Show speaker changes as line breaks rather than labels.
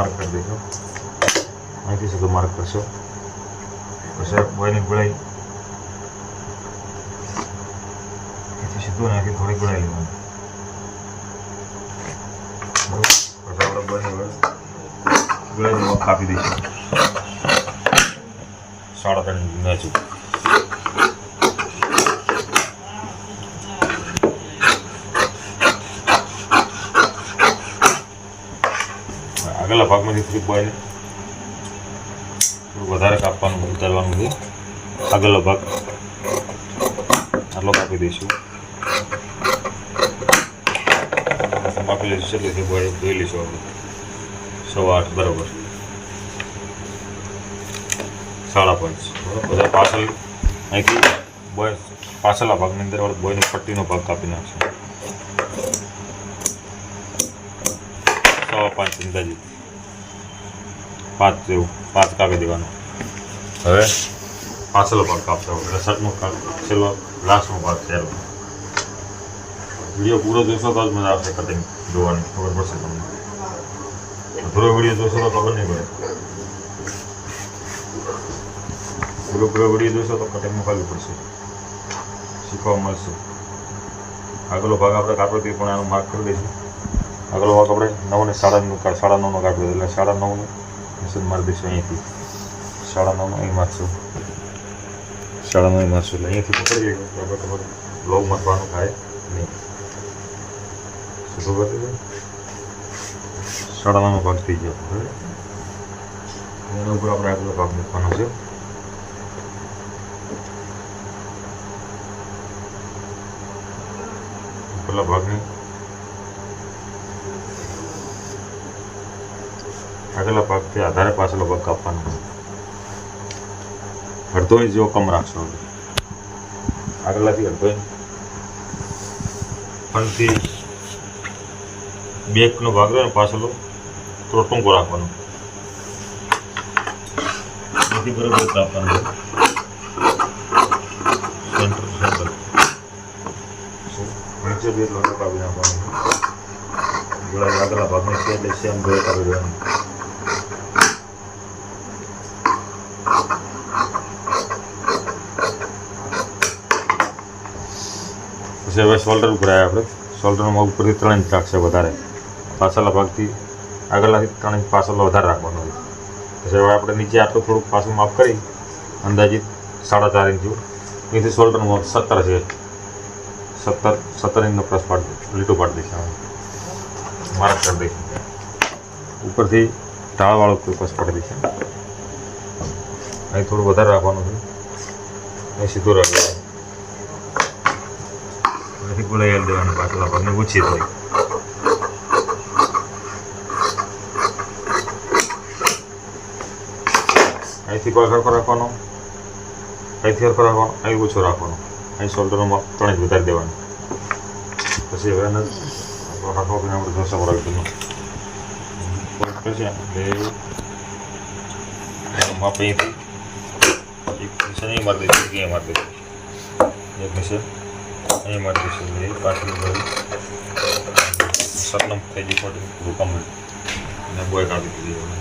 Mark કરી દઈશું. અહીંથી સીધો માર્ક કરશો. પછી બોયની ગોળાઈ અહીંથી સીધું નાખી થોડી ગોળાઈ લેવાની. બરાબર. પછી આપણે બોયની ગોળાઈ કાપી દઈશું 3.5 મેચું. આગળના ભાગમાંથી થોડીક બોયને થોડું વધારે કાપવાનું ઉતારવાનું છે. આગળનો ભાગ આટલો કાપી દઈશું. કાપી લઈશું એટલે બોય ધોઈ લઈશું આપણે 8.25 બરાબર 5.5. બધા પાછળ અહીંથી બોય પાછળના ભાગની અંદર આપણે બોયની પટ્ટીનો ભાગ કાપી નાખશું 5.25 અંદાજિત 5 જેવું 5 કાપી દેવાનું. હવે પાછળનો ભાગ કાપશો એટલે શર્ટનો છેલ્લો લાસ્ટનો ભાગ છે. વિડીયો પૂરો જોશો તો જ મજા આવશે કટિંગ જોવાની, ખબર પડશે તમને. પૂરો વિડીયો જોશો તો ખબર નહીં પડે. પૂરો વિડીયો જોશો તો કટિંગમાં ખાલી પડશે, શીખવા મળશે. આગળનો ભાગ આપણે કાપી પણ આનો માર્ક કરી દઈશું. આગળનો ભાગ આપણે 9 ને 9.5 કાપી એટલે 9.5 નિશાન મારી દઈશું. અહીંથી 9.5 અહીં મારશું. 9.5 મારશું એટલે અહીંયાથી પકડી લઈશું. આપણે તમારે લોગ મારવાનું થાય નહીં. શું કરી દઈએ 9.5 ભાગ થઈ ગયો. એના ઉપર આપણે આગળનો ભાગ મૂકવાનો છે. ઉપરલા ભાગની આગળના ભાગથી આધારે પાછળનો ભાગ કાપવાનો. 1/2 ઇંચ જેવો કમ રાખશો. આગળથી 1/2 ઇંચ ફ્રન્ટથી બેકનો ભાગ રહ્યો ને પાછળનો થોડો ટૂંકો રાખવાનો. એથી બરાબર કાપવાનો. સેન્ટર નીચે બે લોટો કાપી નાખવાનો. ગોળાઈ આગળના ભાગની છે એટલે સેમ ગોળ કાપી દેવાનું. પછી હવે શોલ્ડર ઉપર આવ્યા આપણે. શોલ્ડરમાં ઉપરથી 3 ઇંચ રાખશે વધારે. પાછળના ભાગથી આગળનાથી 3 ઇંચ પાછળનો વધારે રાખવાનો હોય. પછી હવે આપણે નીચે આટલું થોડુંક પાછું માપ કરી અંદાજિત 4.5 ઇંચ જેવું. અહીંથી શોલ્ડરમાં 17 છે. 17 ઇંચનો પ્લસ લીટું પાડી દઈશું. માર્ક કરી દઈશું. ઉપરથી ઢાળવાળો પ્લસ પાડી દઈશું. અહીં થોડું વધારે રાખવાનું છે. અહીં સીધું રાખવાનું. અહીંથી ગોળાઈ દેવાની પાછળના ભાગને ઓછી થાય. અહીંથી ભાગ હરખો રાખવાનો. અહીંથી હરખો રાખવાનો. અહીં ઓછો રાખવાનો. અહીં શોલ્ડરમાં 3 ઇંચ વધારી દેવાનું. પછી હવે હાથો કરીને આપણે ઢોસા બરાબર કરશે એટલે માપ અહીંથી એક નિશાન અહીં મારી દઈશું, અહીંયા મારી દઈશું. એક નિશાન અહીં મારી દઈશું એટલે પાછળ સરનામ થઈ જઈ પડે પૂરું કમ્પ્લીટ અને બોય કાઢી દીધી.